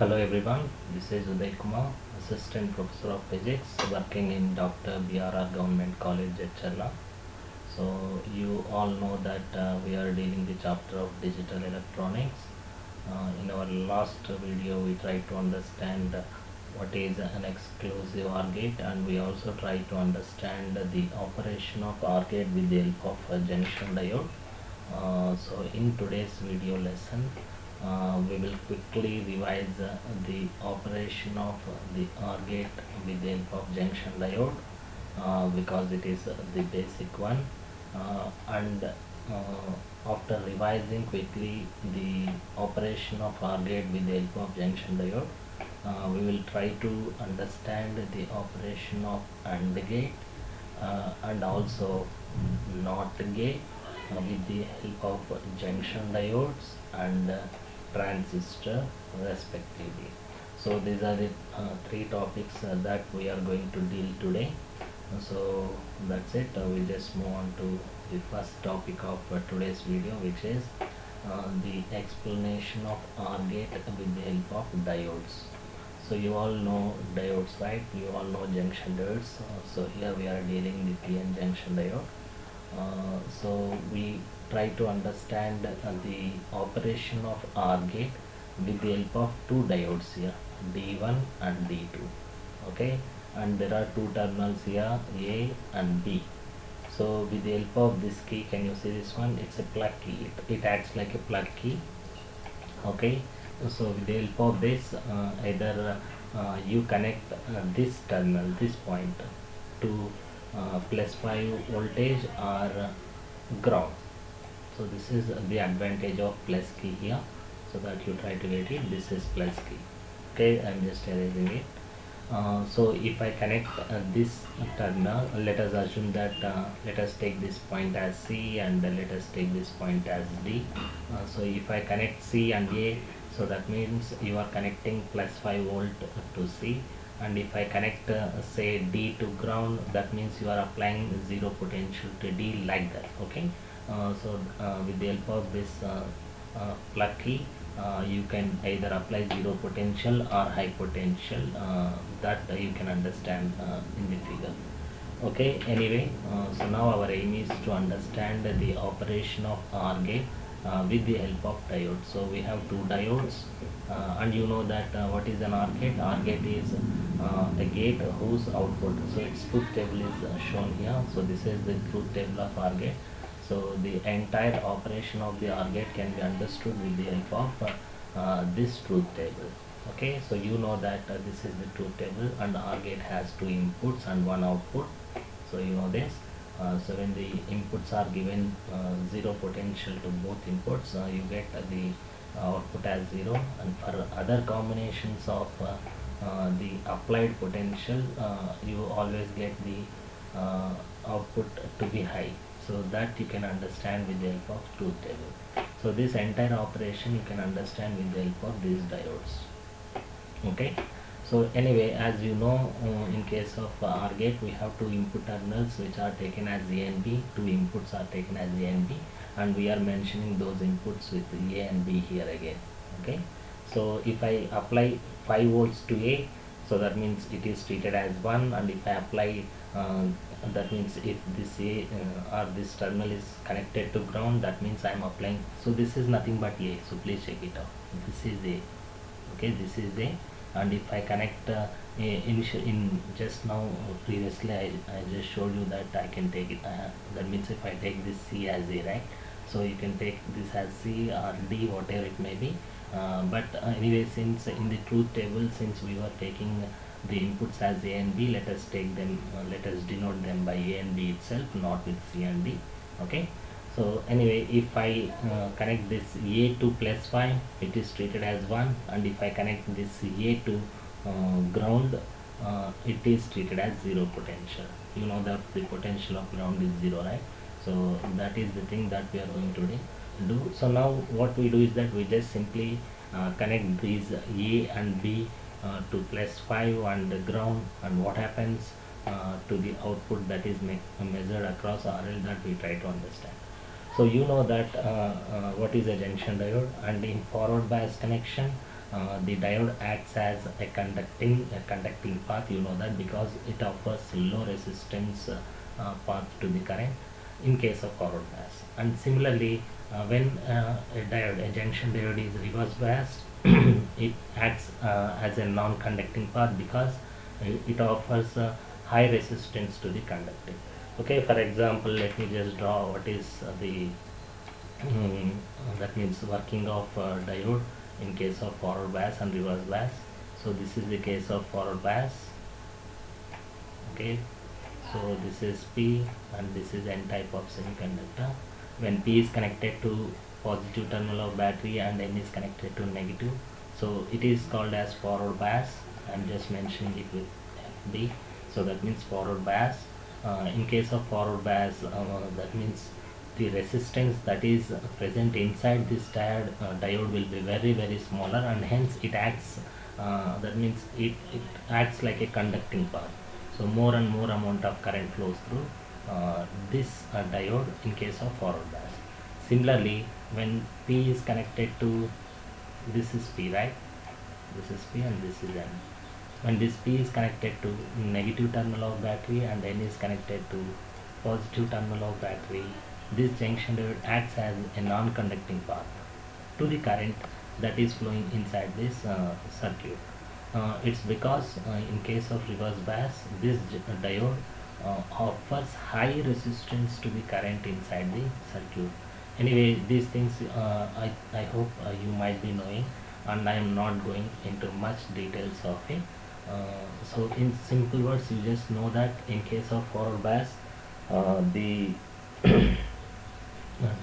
Hello everyone, this is Uday Kumar, Assistant Professor of Physics working in Dr. BRR Government College at Chella. So you all know that we are dealing the chapter of digital electronics. In our last video we tried to understand what is an exclusive OR gate, and we also tried to understand the operation of OR gate with the help of a junction diode. So in today's video lesson we will quickly revise the operation of the OR gate with the help of junction diode, because it is the basic one, and after revising quickly the operation of OR gate with the help of junction diode, we will try to understand the operation of AND gate and also NOT gate with the help of junction diodes and transistor respectively. So these are the three topics that we are going to deal today. So that's it. We just move on to the first topic of today's video, which is the explanation of OR gate with the help of diodes. So you all know diodes, right? You all know junction diodes. So here we are dealing with PN junction diode. So we try to understand the operation of OR gate with the help of two diodes here, D1 and D2. Okay, and there are two terminals here, A and B. So with the help of this key, can you see this one? It's a plug key. It acts like a plug key. Okay, so with the help of this, either you connect this terminal, this point, to plus 5 voltage or ground. So this is the advantage of plus key here, so that you try to get it. This is plus key. Okay, I'm just erasing it. So if I connect this terminal, let us assume that let us take this point as C, and let us take this point as D. So if I connect C and A, so that means you are connecting plus 5 volt to C, and if I connect say D to ground, that means you are applying zero potential to D, like that. Okay, with the help of this plug key, you can either apply zero potential or high potential, that you can understand in the figure. Okay, anyway, so now our aim is to understand the operation of OR gate with the help of diodes. So we have two diodes, and you know that what is an OR gate? OR gate is a gate whose output, so its truth table is shown here. So this is the truth table of OR gate. So the entire operation of the OR gate can be understood with the help of this truth table. Okay, so you know that this is the truth table, and OR gate has two inputs and one output. So you know this. So when the inputs are given zero potential to both inputs, you get the output as zero, and for other combinations of the applied potential, you always get the output to be high, so that you can understand with the help of truth table. So this entire operation you can understand with the help of these diodes. Okay, so anyway, as you know, in case of OR gate, we have two input terminals which are taken as A and B. Two inputs are taken as A and B, and we are mentioning those inputs with A and B here again. Okay, so if I apply 5 volts to A, so that means it is treated as 1, and if I apply that means if this A or this terminal is connected to ground, that means I am applying. So this is nothing but A, so please check it out. This is A. Okay, this is A, and if I connect in just now previously I just showed you that I can take it, that means if I take this C as A, right? So you can take this as C or D, whatever it may be, but anyway, since in the truth table, since we were taking the inputs as A and B, let us take them, let us denote them by A and B itself, not with C and D. Okay, so anyway, if I connect this A to plus 5, it is treated as 1, and if I connect this A to ground, it is treated as zero potential. You know that the potential of ground is zero, right? So that is the thing that we are going to do. So now what we do is that we just simply connect these A and B to plus 5 and the ground, and what happens to the output that is measured across RL, that we try to understand. So you know that what is a junction diode, and in forward bias connection the diode acts as a conducting path. You know that because it offers low resistance path to the current in case of forward bias. And similarly, when a junction diode is reverse biased, it acts as a non-conducting path because it offers high resistance to the conducting. Okay, for example, let me just draw what is the that means working of diode in case of forward bias and reverse bias. So this is the case of forward bias. Okay, so this is P and this is N type of semiconductor. When P is connected to positive terminal of battery and N is connected to negative, so it is called as forward bias. I'm just mentioning it with FB. So that means forward bias. In case of forward bias, that means the resistance that is present inside this diode will be very smaller, and hence it acts that means it acts like a conducting path. So more and more amount of current flows through this diode in case of forward bias. Similarly, when P is connected to, this is P, right? This is P and this is N. When this P is connected to negative terminal of battery and N is connected to positive terminal of battery, this junction diode acts as a non-conducting path to the current that is flowing inside this circuit. It's because in case of reverse bias, this diode offers high resistance to the current inside the circuit. Anyway, these things I hope you might be knowing, and I am not going into much details of it. So in simple words, you just know that in case of forward bias, the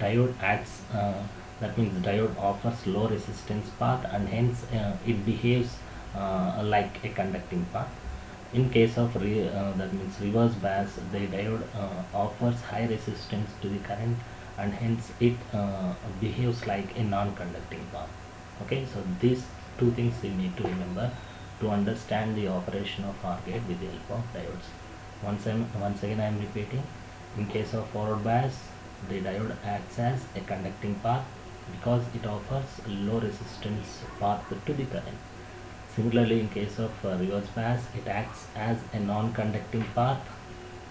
diode acts that means diode offers low resistance path, and hence it behaves like a conducting path. In case of that means reverse bias, the diode offers high resistance to the current, and hence it behaves like a non-conducting path. Okay, so these two things you need to remember to understand the operation of OR gate with the help of diodes. Once again I am repeating, in case of forward bias, the diode acts as a conducting path because it offers low resistance path to the current. Similarly, in case of reverse bias, it acts as a non-conducting path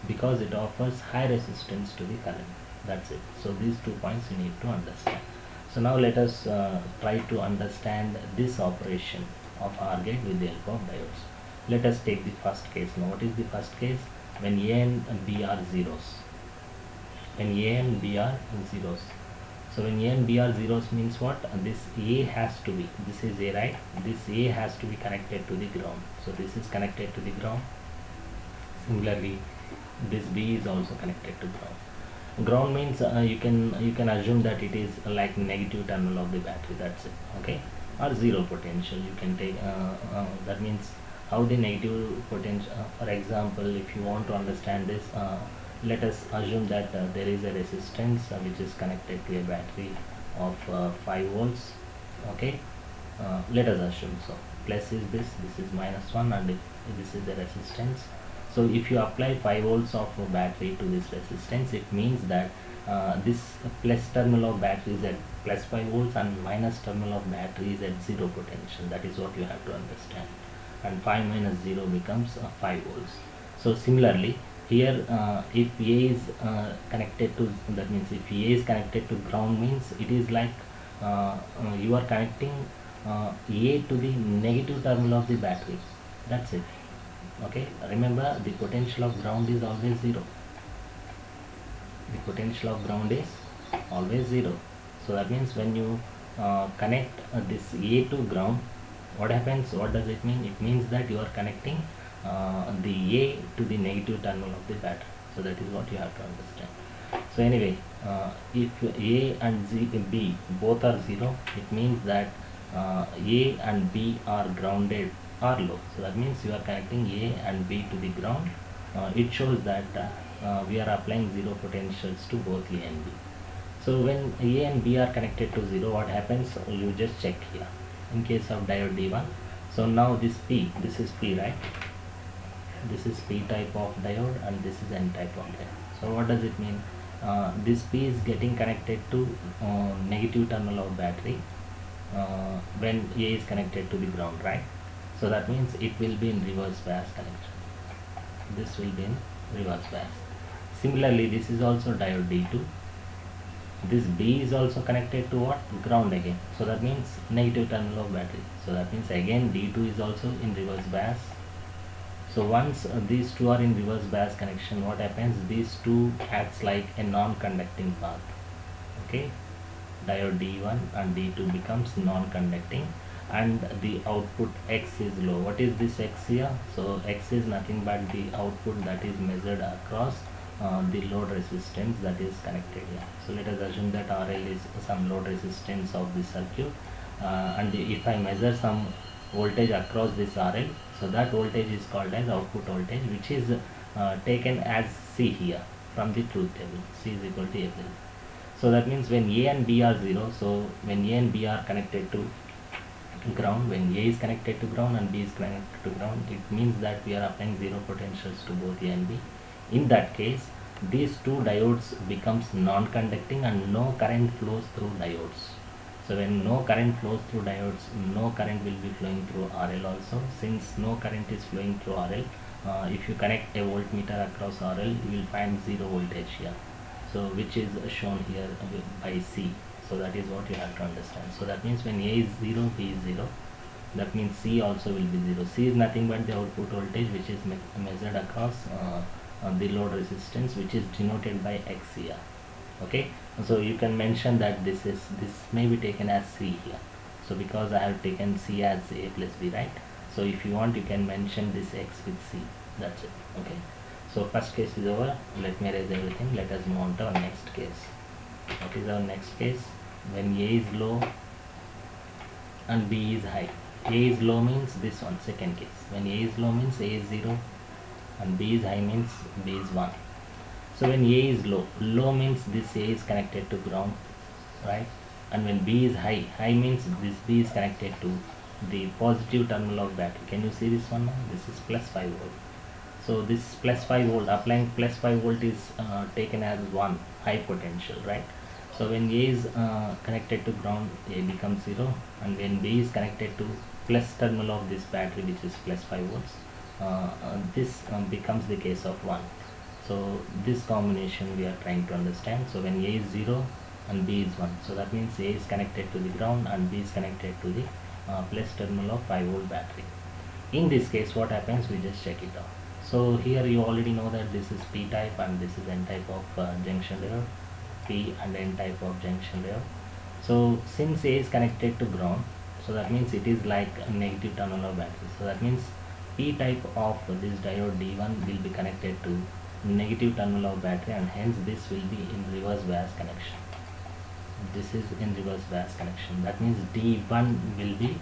because it offers high resistance to the current. That's it. So these 2 points you need to understand. So now let us try to understand this operation of OR gate with the help of diodes. Let us take the first case. Now what is the first case? When A and B are zeros. When A and B are zeros. So when A and B are zeros means what? This A has to be, this is A, right? This A has to be connected to the ground. So this is connected to the ground. Similarly, this B is also connected to ground. Ground means you can assume that it is like negative terminal of the battery. That's it. Okay, or zero potential. You can take that means how the negative potential. For example, if you want to understand this, let us assume that there is a resistance which is connected to a battery of 5 volts. Okay, let us assume so. Plus is this is -1, and this is the resistance. So if you apply 5 volts of battery to this resistance, it means that this plus terminal of battery is at plus 5 volts and minus terminal of battery is at 0 potential. That is what you have to understand. And 5 minus 0 becomes 5 volts. So similarly, here if A is connected to, that means if A is connected to ground, means it is like you are connecting A to the negative terminal of the battery. That's it. Okay, remember the potential of ground is always 0. The potential of ground is always 0. So that means when you connect this A to ground, what happens? What does it mean? It means that you are connecting the A to the negative terminal of the battery. So that is what you have to understand. So anyway, if A and B both are 0, it means that A and B are grounded or low. So that means you are connecting A and B to the ground. It shows that we are applying 0 potentials to both A and B. So when A and B are connected to 0, what happens? You just check here. In case of diode D1, so now this P, this is P, right? This is P type of diode and this is N type of diode. So what does it mean? This P is getting connected to negative terminal of battery, when A is connected to the ground, right? So that means it will be in reverse bias connection. This will be in reverse bias. Similarly, this is also diode D2. This B is also connected to what? Ground again. So that means negative terminal of battery. So that means again D2 is also in reverse bias. So once these two are in reverse bias connection, what happens? These two acts like a non-conducting path. Okay, diode D1 and D2 becomes non-conducting, and the output X is low. What is this X here? So X is nothing but the output that is measured across the load resistance that is connected here. So let us assume that RL is some load resistance of the circuit, and if I measure some voltage across this RL, so that voltage is called as output voltage, which is taken as C here from the truth table. C is equal to FL. So that means when A and B are 0, so when A and B are connected to ground, when A is connected to ground and B is connected to ground, it means that we are applying zero potentials to both A and B. In that case, these two diodes becomes non-conducting and no current flows through diodes. So when no current flows through diodes, no current will be flowing through RL also. Since no current is flowing through RL, if you connect a voltmeter across RL, you will find zero voltage here. So which is shown here by C. So that is what you have to understand. So that means when A is 0, B is 0. That means C also will be 0. C is nothing but the output voltage, which is measured across the load resistance, which is denoted by X here. Okay, so you can mention that this may be taken as C here. So because I have taken C as A plus B, right? So if you want, you can mention this X with C. That's it. Okay. So first case is over. Let me erase everything. Let us move on to our next case. What is our next case? When A is low and B is high. A is low means this one, second case. When A is low means A is 0 and B is high means B is 1. So when A is low, low means this A is connected to ground, right? And when B is high, high means this B is connected to the positive terminal of battery. Can you see this one now? This is plus 5 volt. So this plus 5 volt, applying plus 5 volt is taken as 1 high potential, right? So when A is connected to ground, A becomes 0, and when B is connected to plus terminal of this battery, which is plus 5 volts, this becomes the case of 1. So this combination we are trying to understand. So when A is 0 and B is 1, so that means A is connected to the ground and B is connected to the plus terminal of 5 volt battery. In this case, what happens? We just check it out. So here you already know that this is P type and this is N type of junction layer, P and N type of junction layer. So since A is connected to ground, so that means it is like a negative terminal of battery. So that means P type of this diode D1 will be connected to negative terminal of battery, and hence this will be in reverse bias connection. This is in reverse bias connection. That means D1 will be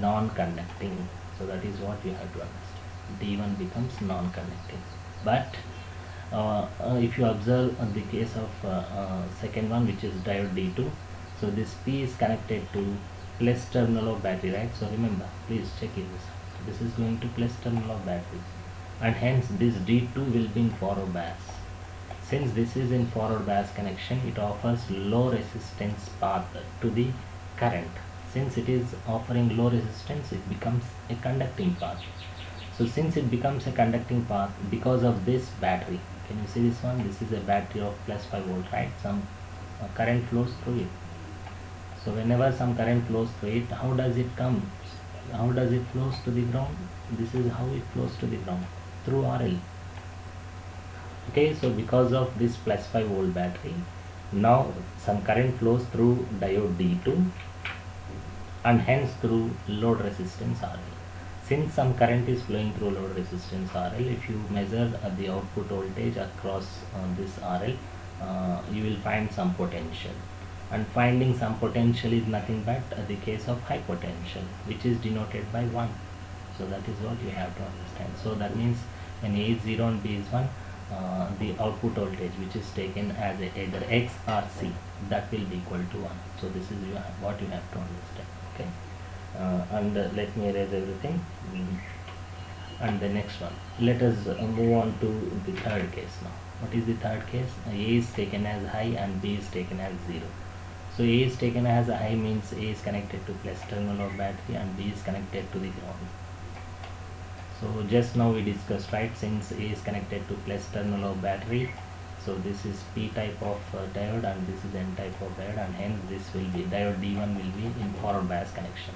non-conducting. So that is what you have to understand. D1 becomes non-conducting. But if you observe the case of second one, which is diode D2, so this P is connected to plus terminal of battery, right? So remember, please check it. This is going to plus terminal of battery, and hence this D2 will be in forward bias. Since this is in forward bias connection, it offers low resistance path to the current. Since it is offering low resistance, it becomes a conducting path. So since it becomes a conducting path, because of this battery, can you see this one? This is a battery of plus 5 volt, right? Some current flows through it. So whenever some current flows through it, how does it come? How does it flows to the ground? This is how it flows to the ground, through RL. Okay, so because of this plus 5 volt battery, now some current flows through diode D2 and hence through load resistance RL. Since some current is flowing through load resistance RL, if you measure the output voltage across this RL, you will find some potential. And finding some potential is nothing but the case of high potential, which is denoted by 1. So that is what you have to understand. So that means when A is 0 and B is 1, the output voltage, which is taken as either X or C, that will be equal to 1. So this is what you have to understand. Okay. And let me erase everything. And the next one, let us move on to the third case now. What is the third case? A is taken as high and B is taken as 0. So A is taken as high means A is connected to plus terminal of battery and B is connected to the ground. So just now we discussed, right, since A is connected to plus terminal of battery, so this is P type of diode and this is N type of diode, and hence this will be diode D1 will be in forward bias connection.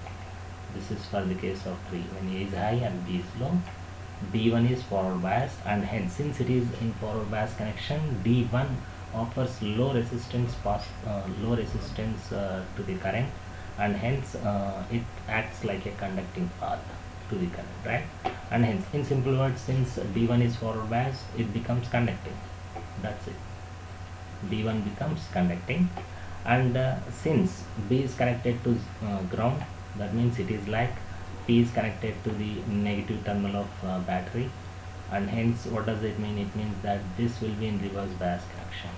This is for the case of tree. When A is high and B is low, D1 is forward bias, and hence since it is in forward bias connection, D1 offers low resistance to the current, and hence it acts like a conducting path to the current, right? And hence, in simple words, since D1 is forward bias, it becomes conducting. That's it. D1 becomes conducting, and since B is connected to ground, that means it is like P is connected to the negative terminal of battery, and hence what does it mean? It means that this will be in reverse bias connection,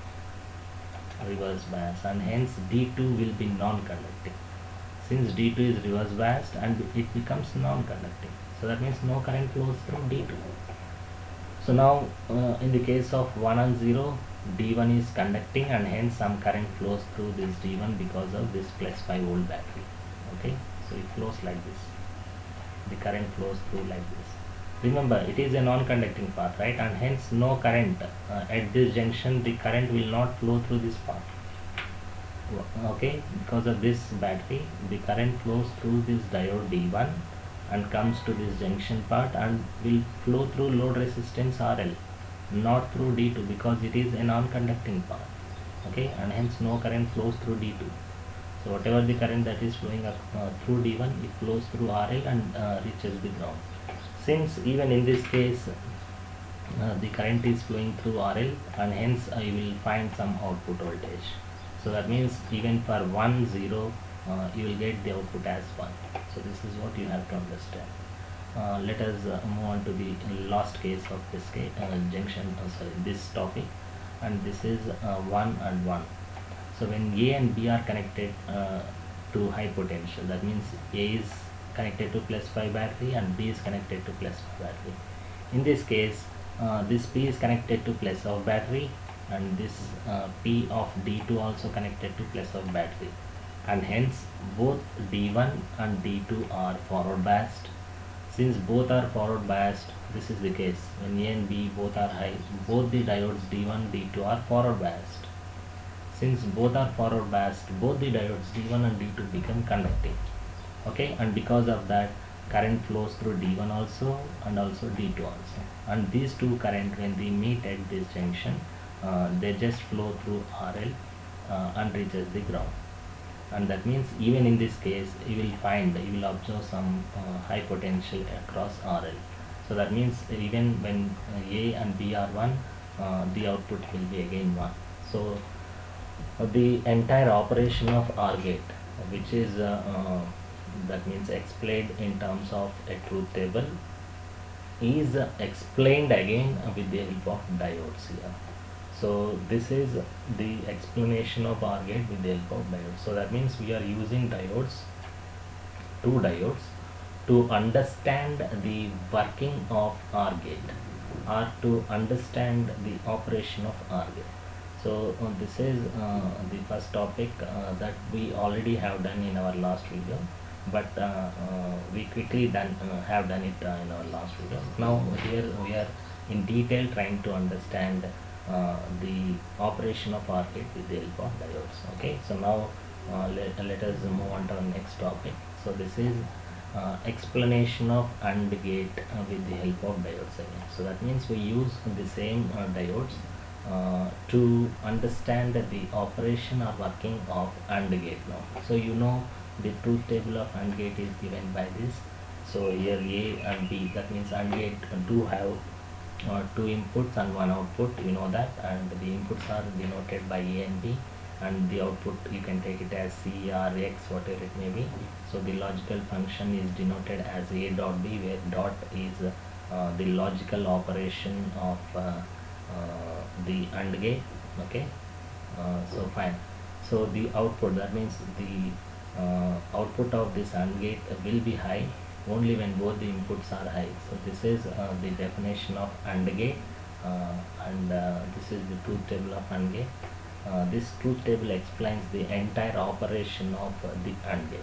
and hence D2 will be non-conducting. Since D2 is reverse biased and it becomes non-conducting, so that means no current flows through D2. So now in the case of 1 and 0, D1 is conducting and hence some current flows through this D1 because of this plus 5 volt battery. Okay, so it flows like this. The current flows through like this. Remember, it is a non-conducting path, right? And hence no current at this junction. The current will not flow through this path. Okay, because of this battery, the current flows through this diode D1 and comes to this junction part and will flow through load resistance RL, not through D2, because it is a non-conducting path. Okay, and hence no current flows through D2. So whatever the current that is flowing up through D1, it flows through RL and reaches the ground. Since even in this case the current is flowing through RL, and hence I will find some output voltage. So that means even for 1 0 you will get the output as 1. So this is what you have to understand. Let us move on to the last case of this this topic, and this is 1 and 1. So when A and B are connected to high potential, that means A is connected to plus 5 battery and B is connected to plus 5 battery. In this case, this P is connected to plus of battery, and this P of D2 also connected to plus of battery, and hence both D1 and D2 are forward biased. Since both are forward biased, this is the case. When A and B both are high, both the diodes D1 D2 are forward biased. Since both are forward biased, both the diodes D1 and D2 become conducting. Okay, and because of that, current flows through D1 also and also D2 also, and these two current, when they meet at this junction, they just flow through RL and reaches the ground. And that means even in this case you will observe some high potential across RL. So that means even when A and B are 1, the output will be again 1. So the entire operation of OR gate, which is that means explained in terms of a truth table, is explained again with the help of diodes here. So this is the explanation of OR gate with the help of diodes. So that means we are using two diodes to understand the working of OR gate, or to understand the operation of OR gate. So this is the first topic that we already have done in our last video, but we quickly have done it in our last video. Now here we are in detail trying to understand the operation of OR gate with the help of diodes. Okay, so now let us move on to our next topic. So this is explanation of AND gate with the help of diodes again. So that means we use the same diodes to understand the operation or working of AND gate now. So you know the truth table of AND gate is given by this. So here A and B, that means AND gate do have two inputs and one output, you know that, and the inputs are denoted by A and B, and the output you can take it as C or X, whatever it may be. So the logical function is denoted as A dot B, where dot is the logical operation of the AND gate. Okay, so fine. So the output, that means the output of this AND gate will be high only when both the inputs are high. So this is the definition of AND gate, and this is the truth table of AND gate. this truth table explains the entire operation of the AND gate.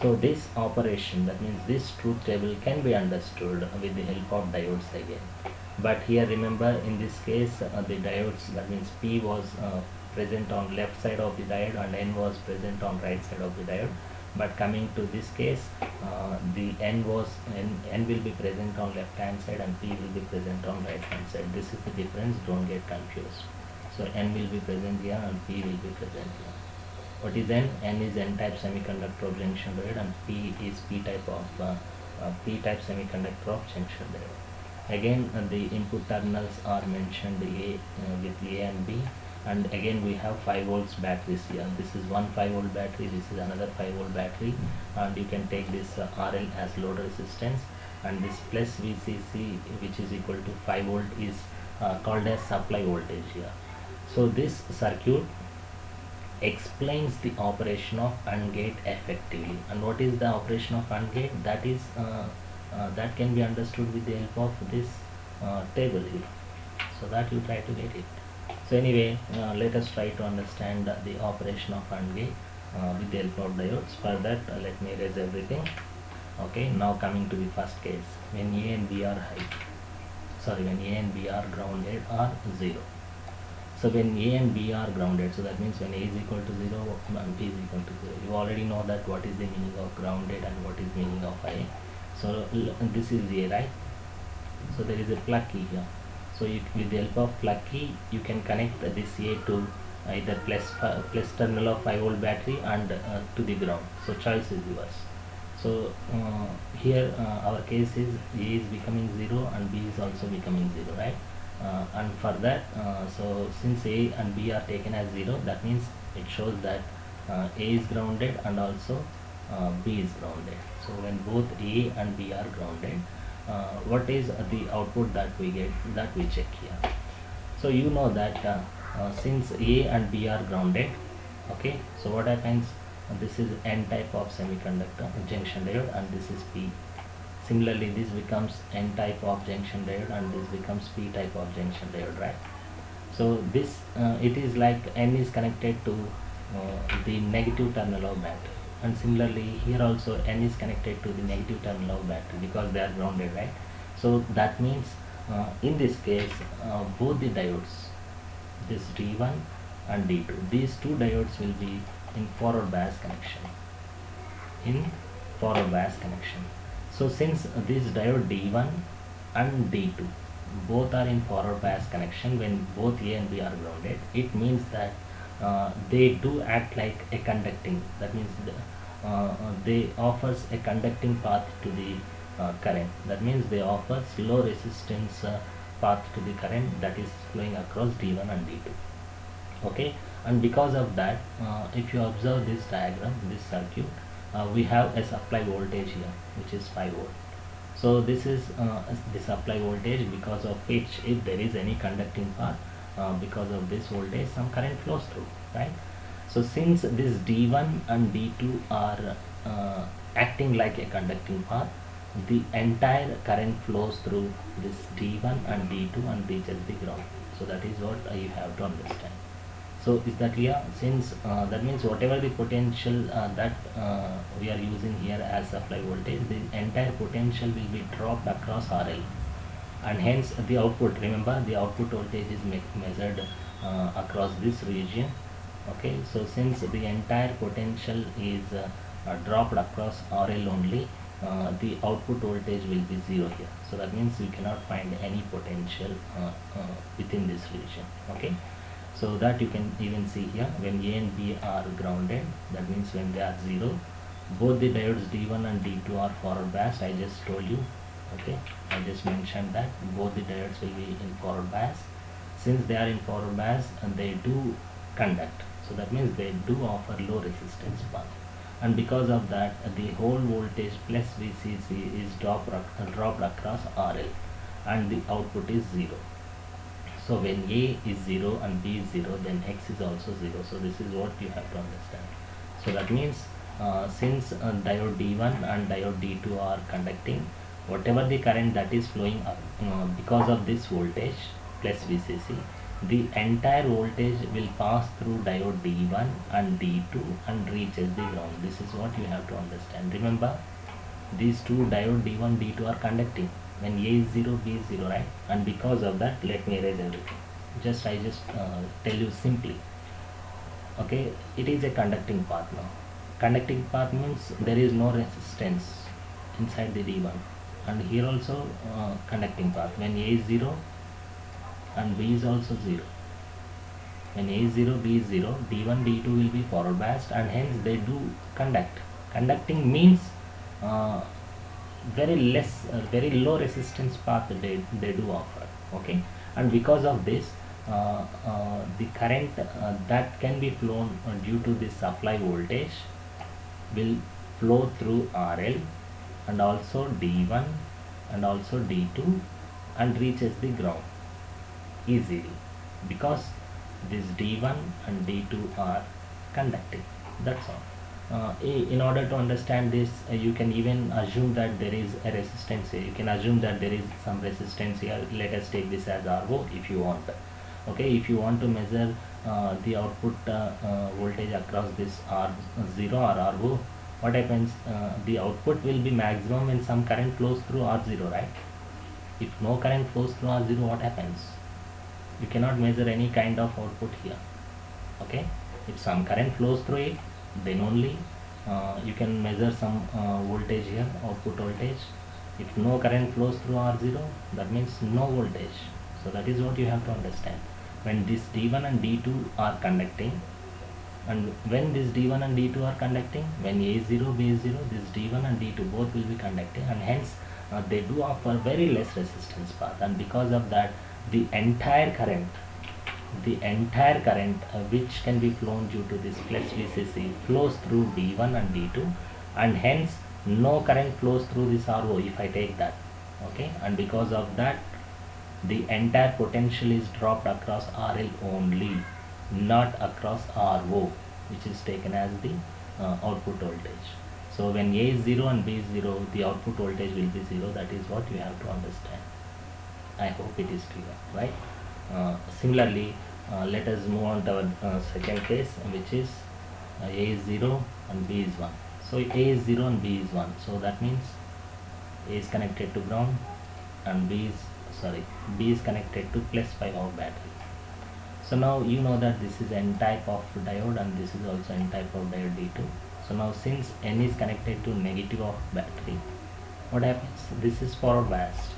So this operation, that means this truth table, can be understood with the help of diodes again. But here remember, in this case the diodes, that means P was present on left side of the diode and N was present on right side of the diode. But coming to this case, the N will be present on left hand side and P will be present on right hand side. This is the difference, don't get confused. So N will be present here and P will be present here. What is N? N is N-type semiconductor of junction diode and P is P-type semiconductor of junction diode. Again, the input terminals are mentioned with A and B, and again we have 5 volts batteries here. This is one 5 volt battery, this is another 5 volt battery, and you can take this RL as load resistance, and this plus VCC, which is equal to 5 volt, is called as supply voltage here. So this circuit explains the operation of AND gate effectively. And what is the operation of AND gate? That is that can be understood with the help of this table here, so that you try to get it. So anyway, let us try to understand the operation of AND gate with the help of diodes. For that, let me erase everything. Okay, now coming to the first case, when A and B are grounded or 0. So when A and B are grounded, so that means when A is equal to 0 and B is equal to 0. You already know that what is the meaning of grounded and what is meaning of A. So this is A, right? So there is a plug key here. So with the help of plug key, you can connect this A to either plus terminal of 5 volt battery and to the ground. So choice is yours. So here our case is A is becoming 0 and B is also becoming 0, right? And for that, so since A and B are taken as 0, that means it shows that A is grounded and also B is grounded. So when both A and B are grounded, what is the output that we get, that we check here. So you know that since A and B are grounded, okay, so what happens, this is N type of semiconductor junction diode and this is P. Similarly, this becomes N type of junction diode and this becomes P type of junction diode, right? So this it is like N is connected to the negative terminal of battery, and similarly here also N is connected to the negative terminal of battery because they are grounded, right? So that means in this case both the diodes, this D1 and D2, these two diodes will be in forward bias connection. So since this diode D1 and D2 both are in forward bias connection, when both A and B are grounded, it means that they do act like a conducting, that means they offers a conducting path to the current, that means they offers low resistance path to the current that is flowing across D1 and D2. Okay, and because of that, if you observe this diagram, this circuit, we have a supply voltage here which is 5 volt. So this is the supply voltage, because of which if there is any conducting path, because of this voltage some current flows through, right? So since this D1 and D2 are acting like a conducting path, the entire current flows through this D1 and D2 and reaches the ground. So that is what you have to understand. So is that clear? Since that means whatever the potential that we are using here as supply voltage, the entire potential will be dropped across RL, and hence the output, remember the output voltage is measured across this region. Okay, so since the entire potential is dropped across RL only, the output voltage will be 0 here. So that means we cannot find any potential within this region. Okay, so that you can even see here, when A and B are grounded, that means when they are 0, both the diodes D1 and D2 are forward biased. I just told you, okay, I just mentioned that both the diodes will be in forward bias. Since they are in forward bias and they do conduct, so that means they do offer low resistance path, and because of that the whole voltage plus VCC is dropped across RL and the output is 0. So when A is 0 and B is 0, then X is also 0. So this is what you have to understand. So that means since diode D1 and diode D2 are conducting, whatever the current that is flowing up because of this voltage plus VCC, the entire voltage will pass through diode D1 and D2 and reaches the ground. This is what you have to understand. Remember, these two diode D1 D2 are conducting when A is 0, B is 0, right? And because of that, let me erase everything. I just tell you simply. Okay, it is a conducting path now. Conducting path means there is no resistance inside the D1, and here also conducting path when A is 0 and B is also 0. When A is 0, B is 0, D1 D2 will be forward biased, and hence they do conduct. Conducting means uh, very low resistance path they do offer. Okay, and because of this the current that can be flown due to this supply voltage will flow through RL and also D1 and also D2 and reaches the ground easily, because this D1 and D2 are conducting. That's all. In order to understand this, you can even assume that there is a resistance here. You can assume that there is some resistance here. Let us take this as RO if you want. Okay, if you want to measure the output voltage across this R0 or RO, what happens? The output will be maximum when some current flows through R0, right? If no current flows through R0, what happens? You cannot measure any kind of output here. Okay, if some current flows through it, then only you can measure some voltage here, output voltage. If no current flows through R0, that means no voltage. So that is what you have to understand. When this D1 and D2 are conducting, and when this D1 and D2 are conducting, when A is 0, B is 0, this D1 and D2 both will be conducting, and hence they do offer very less resistance path, and because of that the entire current which can be flown due to this plus VCC flows through D1 and D2, and hence no current flows through this RO if I take that. Okay, and because of that the entire potential is dropped across RL only, not across RO, which is taken as the output voltage. So when A is 0 and B is 0, the output voltage will be 0. That is what you have to understand. I hope it is clear, right? Similarly, let us move on to our second case, which is A is 0 and B is 1. So A is 0 and B is 1. So that means A is connected to ground and B is connected to plus 5 of battery. So now you know that this is N type of diode and this is also N type of diode D2. So now since N is connected to negative of battery, what happens? This is forward biased.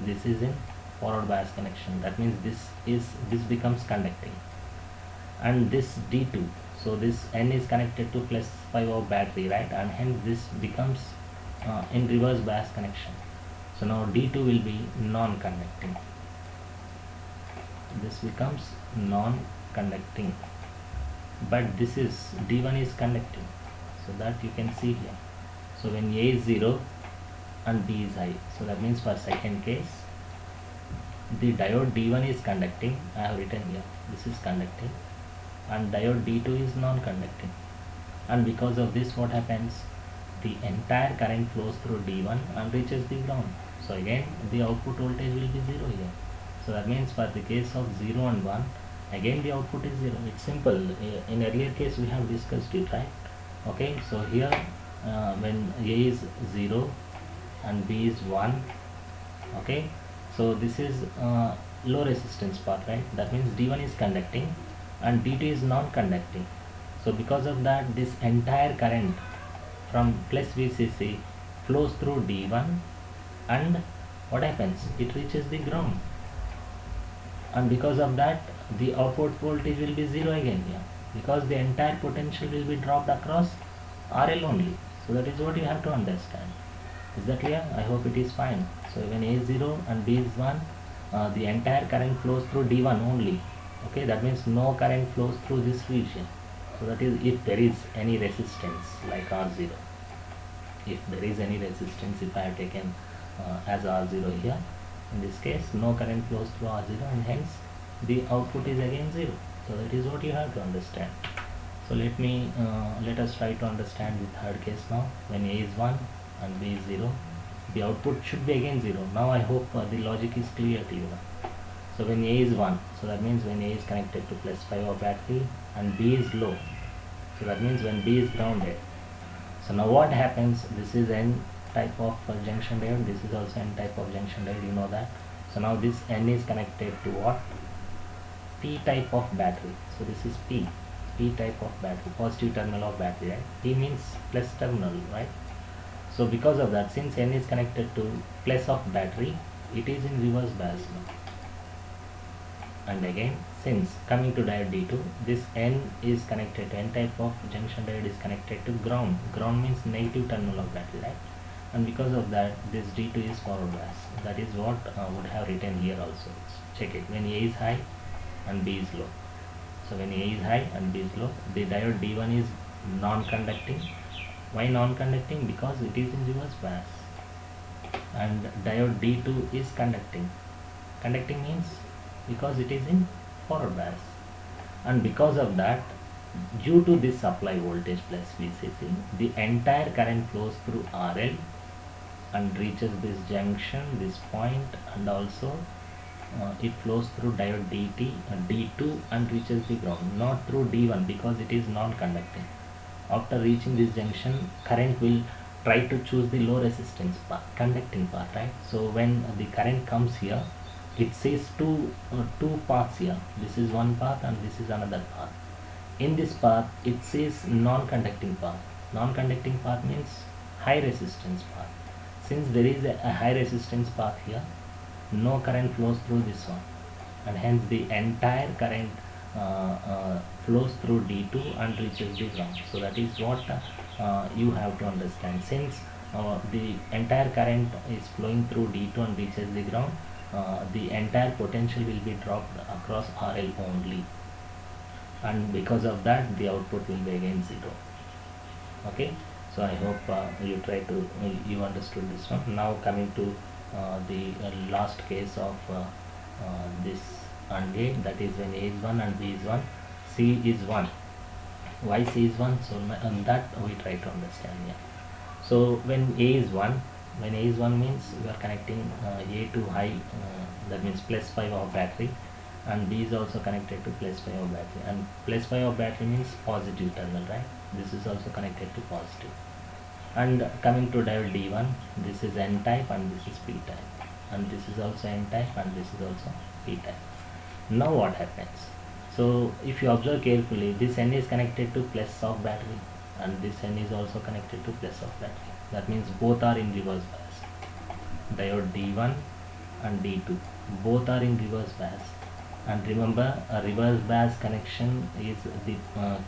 This is in forward bias connection. That means this becomes conducting, and this D2. So this N is connected to plus 5 of battery, right? And hence this becomes in reverse bias connection. So now D2 will be non-conducting. This becomes non-conducting, but this is D1 is conducting. So that you can see here. So when A is 0 and B is high, so that means for second case the diode D1 is conducting. I have written here, this is conducting, and diode D2 is non-conducting, and because of this what happens? The entire current flows through D1 and reaches the ground. So again the output voltage will be 0 here. So that means for the case of 0 and 1, again the output is 0. It's simple. In earlier case we have discussed it, right? Okay, so here when A is 0 and B is 1, okay, so this is low resistance path, right? That means D1 is conducting and D2 is non-conducting. So because of that, this entire current from plus VCC flows through D1, and what happens? It reaches the ground, and because of that the output voltage will be 0 again here, because the entire potential will be dropped across RL only. So that is what you have to understand. Is that clear? I hope it is fine. So when A is 0 and B is 1, the entire current flows through D1 only. Okay, that means no current flows through this region. So that is if there is any resistance like R0. If there is any resistance, if I have taken as R0 here, in this case no current flows through R0, and hence the output is again 0. So that is what you have to understand. So let us try to understand the third case now. When A is 1 and B is 0, the output should be again 0. Now I hope the logic is clear to you now. So when A is 1, so that means when A is connected to plus 5 of battery and B is low, so that means when B is grounded. So now what happens, this is N type of junction diode, this is also N type of junction diode, you know that. So now this N is connected to what? P type of battery. So this is P type of battery, positive terminal of battery, right? P means plus terminal, right? So because of that, since N is connected to plus of battery, it is in reverse bias now. And again, since coming to diode D2, this N is connected to N type of junction diode is connected to ground. Ground means negative terminal of battery, right? And because of that, this D2 is forward bias. That is what would have written here also. Check it. When A is high and B is low. So when A is high and B is low, the diode D1 is non-conducting. Why non-conducting? Because it is in reverse bias. And diode D2 is conducting. Conducting means because it is in forward bias. And because of that, due to this supply voltage plus VCC, the entire current flows through RL and reaches this junction, this point, and also it flows through diode D2 and reaches the ground, not through D1 because it is non-conducting. After reaching this junction, current will try to choose the low resistance part, conducting part, right? So when the current comes here, it says two paths here. This is one path and this is another path. In this path, it says non-conducting path. Non-conducting path means high resistance path. Since there is a high resistance path here, no current flows through this one, and hence the entire current flows through D2 and reaches the ground. So that is what you have to understand. Since the entire current is flowing through D2 and reaches the ground, the entire potential will be dropped across RL only, and because of that the output will be again 0. Okay, so I hope you understood this one. Now coming to the last case of this AND gate, that is when A is 1 and B is 1, C is 1. Why C is 1? So that we try to understand here. So when A is 1, when A is 1 means we are connecting A to high, that means plus 5 of battery, and B is also connected to plus 5 of battery, and plus 5 of battery means positive terminal, right? This is also connected to positive. And coming to diode D1, this is N type and this is P type, and this is also N type and this is also P type. Now what happens? So if you observe carefully, this N is connected to plus of battery and this N is also connected to plus of battery. That means both are in reverse bias. Diode D1 and D2 both are in reverse bias. And remember, a reverse bias connection is the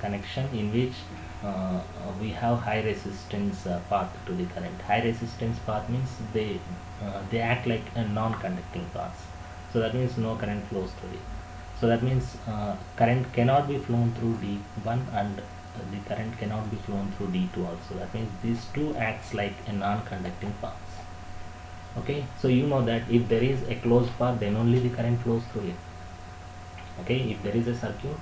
connection in which we have high resistance path to the current. High resistance path means they act like a non-conducting paths. So that means no current flows through it. So that means current cannot be flown through D1 and the current cannot be flown through D2 also. That means these two acts like a non-conducting paths. Okay, so you know that if there is a closed path, then only the current flows through it. Okay, if there is a circuit,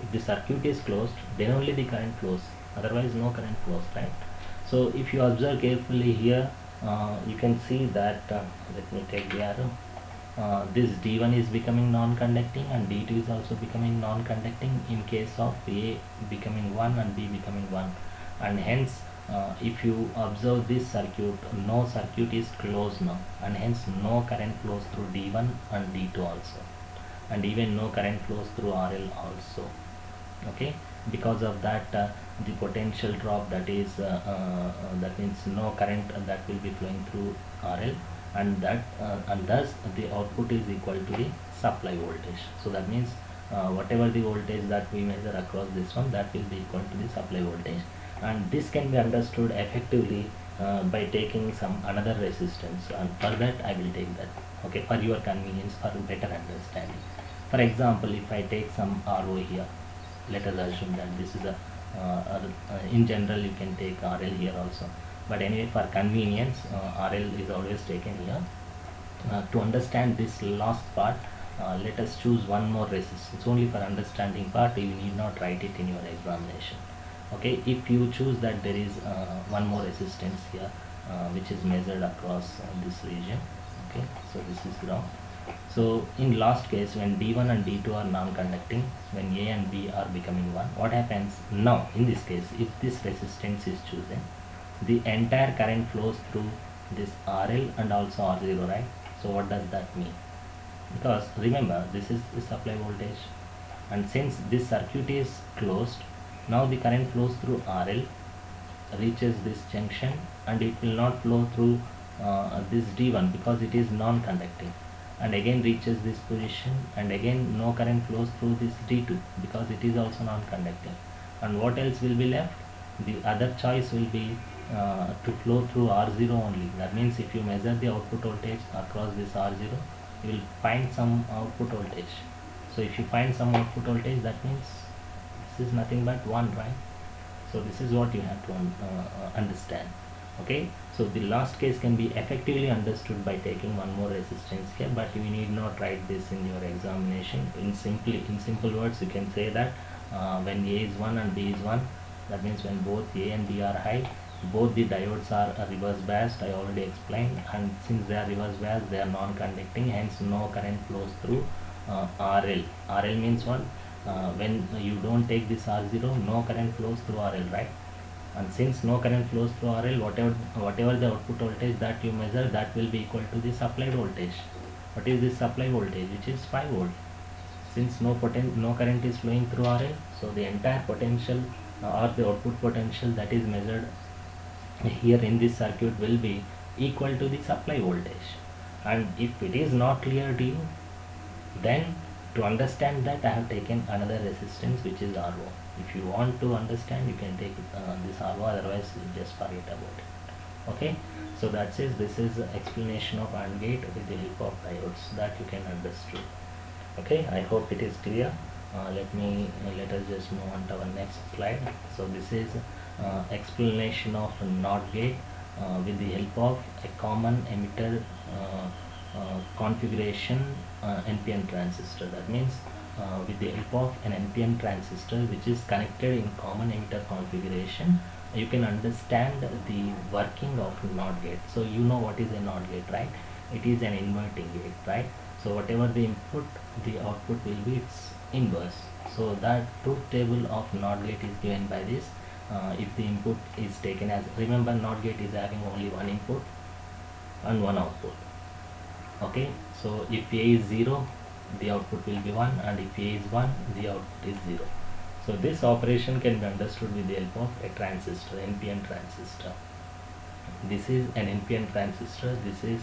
if the circuit is closed, then only the current flows, otherwise no current flows, right? So if you observe carefully here, you can see that let me take the arrow. This D1 is becoming non-conducting and D2 is also becoming non-conducting in case of A becoming 1 and B becoming 1, and hence if you observe this circuit, no circuit is closed now, and hence no current flows through D1 and D2 also, and even no current flows through RL also. Okay, because of that the potential drop, that is that means no current that will be flowing through RL, and thus the output is equal to the supply voltage. So that means whatever the voltage that we measure across this one, that will be equal to the supply voltage, and this can be understood effectively by taking some another resistance, and for that I will take that, okay, for your convenience, for better understanding. For example, if I take some RO here, let us assume that this is in general you can take RL here also, but anyway for convenience RL is always taken here. To understand this last part, let us choose one more resistance only for understanding part. You need not write it in your examination. Okay, if you choose that there is one more resistance here which is measured across this region. Okay, so this is ground, So in last case, when D1 and D2 are non-conducting, when A and B are becoming 1, what happens? Now in this case, if this resistance is chosen, the entire current flows through this RL and also R0, right? So what does that mean? Because remember, this is the supply voltage, and since this circuit is closed, now the current flows through RL, reaches this junction, and it will not flow through this D1 because it is non-conducting, and again reaches this position, and again no current flows through this D2 because it is also non-conducting. And what else will be left? The other choice will be to flow through R0 only. That means if you measure the output voltage across this R0, you will find some output voltage. So if you find some output voltage, that means this is nothing but 1, right? So this is what you have to understand. Okay, so the last case can be effectively understood by taking one more resistance here, but you need not write this in your examination. In simple words, you can say that when A is 1 and B is 1, that means when both A and B are high, both the diodes are reverse biased. I already explained, and since they are reverse biased, they are non-conducting, hence no current flows through RL. RL means what? When you don't take this R0, no current flows through RL, right? And since no current flows through RL, whatever the output voltage that you measure, that will be equal to the supply voltage. What is this supply voltage? Which is 5 volt. Since no current is flowing through RL, so the entire potential or the output potential that is measured here in this circuit will be equal to the supply voltage. And if it is not clear to you, then to understand that, I have taken another resistance, which is RO. If you want to understand, you can take this RO, otherwise you just forget about it. Okay, so that says this is explanation of AND gate with the help of diodes that you can understand. Okay, I hope it is clear. Let us just move on to our next slide. So this is explanation of NOT gate with the help of a common emitter configuration NPN transistor. That means with the help of an NPN transistor which is connected in common emitter configuration, you can understand the working of NOT gate. So you know what is a NOT gate, right? It is an inverting gate, right? So whatever the input, the output will be its inverse. So that truth table of NOT gate is given by this. If the input is taken as, remember, NOT gate is having only one input and one output. Okay, so if A is 0, the output will be 1, and if A is 1, the output is 0. So this operation can be understood with the help of a transistor, NPN transistor. This is an NPN transistor. This is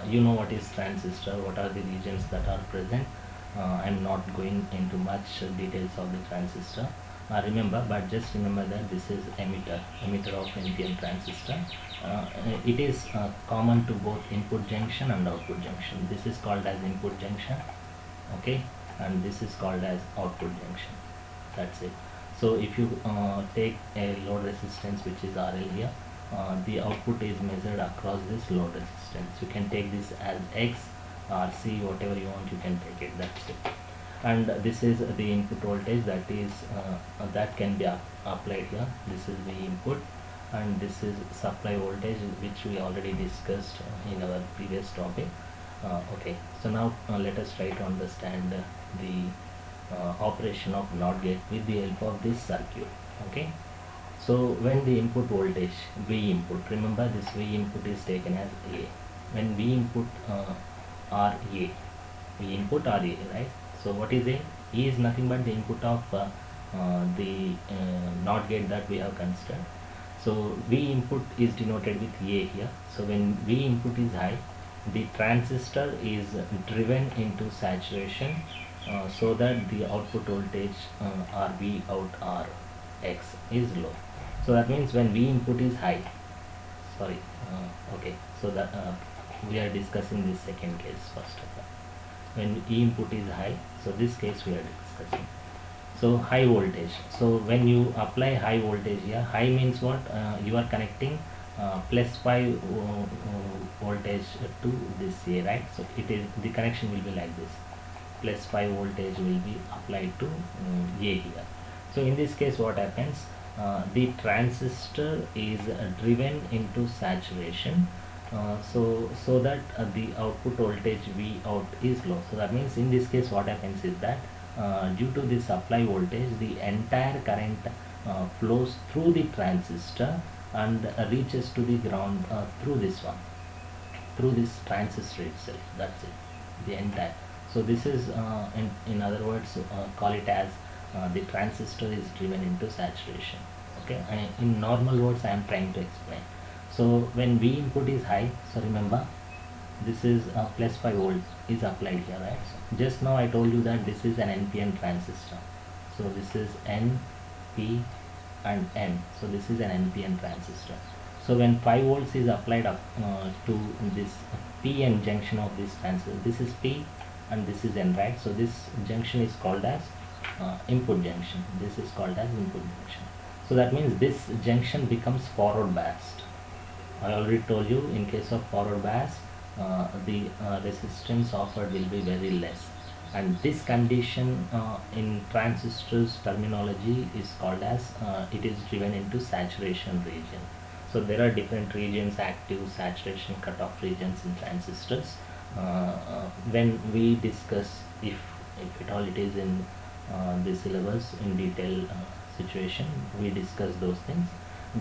you know what is transistor, what are the regions that are present. I'm not going into much details of the transistor. Remember, but just remember that this is emitter of NPN transistor. It is common to both input junction and output junction. This is called as input junction, okay, and this is called as output junction. That's it. So if you take a load resistance which is RL here, the output is measured across this load resistance. You can take this as X, RC, whatever you want, you can take it. That's it. And this is the input voltage that is that can be applied here. This is the input, and this is supply voltage, which we already discussed in our previous topic. Okay, so now let us try to understand the operation of NOT gate with the help of this circuit. Okay, so when the input voltage V input, remember this V input is taken as A. When V input are A, V input are A, right? So what is A? A is nothing but the input of the NOT gate that we have considered. So V input is denoted with A here. So when V input is high, the transistor is driven into saturation so that the output voltage RV out Rx is low. So that means when V input is high, okay, so that we are discussing this second case first of all. When E input is high, so this case we are discussing. So high voltage. So when you apply high voltage here, high means what? You are connecting plus 5 voltage to this A, right? So it is, the connection will be like this. Plus 5 voltage will be applied to A here. So in this case, what happens? The transistor is driven into saturation, So that the output voltage V out is low. So that means in this case what happens is that due to the supply voltage, the entire current flows through the transistor and reaches to the ground through this one, through this transistor itself. That's it, the entire. So this is in other words, call it as the transistor is driven into saturation. Okay, in normal words I am trying to explain. So when V input is high, so remember this is plus 5 volt is applied here, right? So just now I told you that this is an NPN transistor. So this is N, P and N. So this is an NPN transistor. So when 5 volts is applied up to this PN junction of this transistor, this is P and this is N, right? So this junction is called as input junction. This is called as input junction. So that means this junction becomes forward biased. I already told you in case of forward bias, the resistance offered will be very less, and this condition in transistors terminology is called as it is driven into saturation region. So there are different regions: active, saturation, cutoff regions in transistors. When we discuss, if at all it is in the syllabus in detail situation, we discuss those things,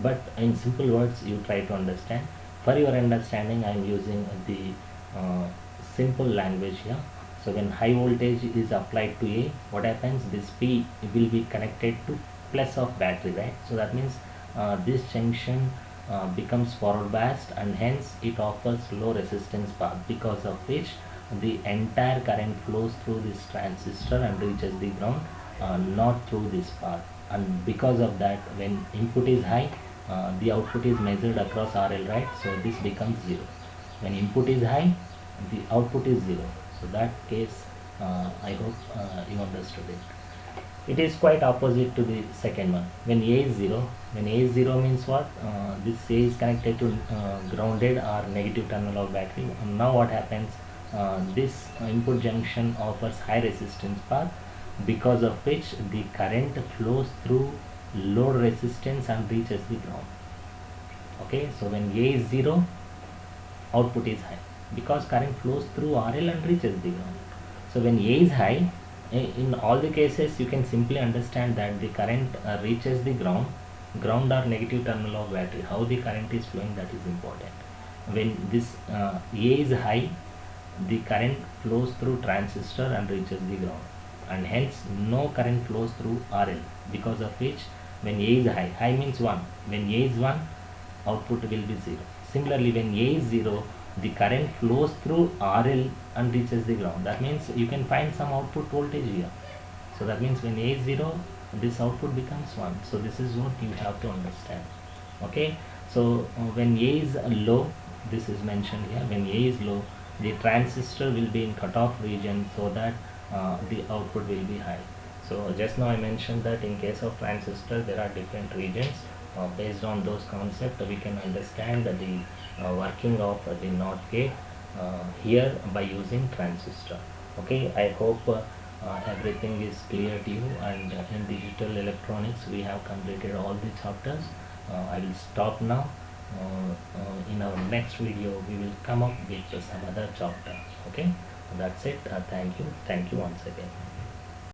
but in simple words you try to understand. For your understanding I am using the simple language here. So when high voltage is applied to A, what happens, this P will be connected to plus of battery, right? So that means this junction becomes forward biased, and hence it offers low resistance path, because of which the entire current flows through this transistor and reaches the ground, not through this path. And because of that, when input is high, the output is measured across RL, right? So this becomes 0. When input is high, the output is 0. So that case, I hope you understood it. It is quite opposite to the second one. When A is 0, when A is 0 means what? This A is connected to grounded or negative terminal of battery. And now what happens? This input junction offers high resistance path, because of which the current flows through load resistance and reaches the ground. Okay, so when A is 0, output is high, because current flows through RL and reaches the ground. So when A is high, in all the cases you can simply understand that the current reaches the ground or negative terminal of battery. How the current is flowing, that is important. When this A is high, the current flows through transistor and reaches the ground, and hence no current flows through RL, because of which when A is high, high means 1, when A is 1, output will be 0. Similarly, when A is 0, the current flows through RL and reaches the ground. That means you can find some output voltage here. So that means when A is 0, this output becomes 1. So this is what you have to understand. Okay, so when A is low, this is mentioned here, when A is low, the transistor will be in cutoff region, so that the output will be high. So just now I mentioned that in case of transistor there are different regions. Based on those concepts we can understand the working of the NOT gate here by using transistor. Okay, I hope everything is clear to you, and in digital electronics we have completed all the chapters. I will stop now. In our next video we will come up with some other chapter. Okay, that's it. Thank you once again.